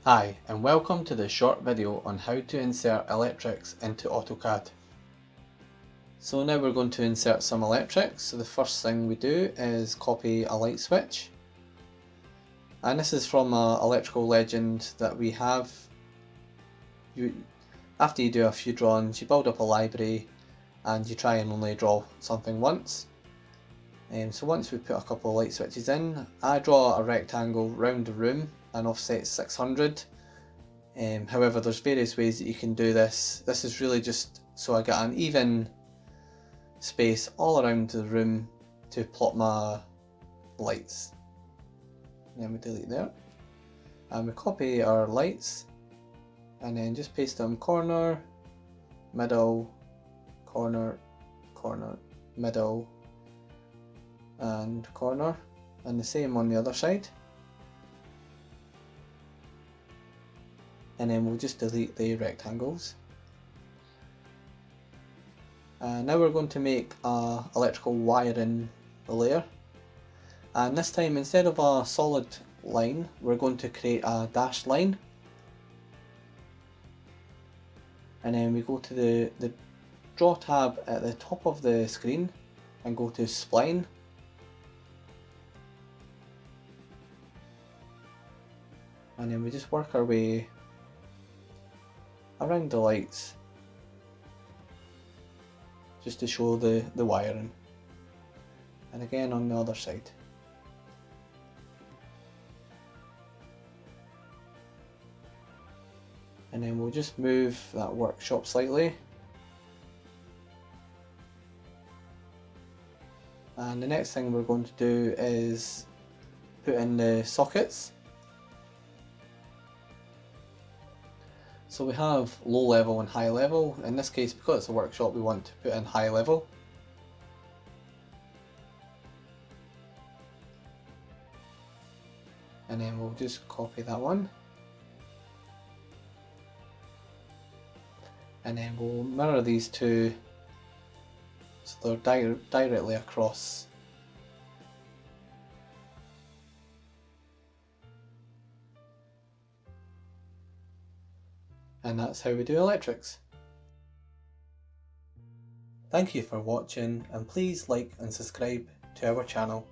Hi, and welcome to this short video on how to insert electrics into AutoCAD. So now we're going to insert some electrics. So the first thing we do is copy a light switch. And this is from an electrical legend that we have. After you do a few drawings, you build up a library and you try and only draw something once. So once we put a couple of light switches in, I draw a rectangle round the room and offset 600. However, there's various ways that you can do this. This is really just so I get an even space all around the room to plot my lights. And then we delete there. And we copy our lights and then just paste them corner, middle, corner, corner, middle, and corner, and the same on the other side. And then we'll just delete the rectangles. Now we're going to make a electrical wiring layer, and this time instead of a solid line we're going to create a dashed line. And then we go to the draw tab at the top of the screen and go to spline. And then we just work our way around the lights just to show the wiring, and again on the other side. And then we'll just move that workshop slightly, and the next thing we're going to do is put in the sockets. So we have low level and high level. In this case, because it's a workshop, we want to put in high level. And then we'll just copy that one. And then we'll mirror these two so they're directly across. And that's how we do electrics. Thank you for watching, and please like and subscribe to our channel.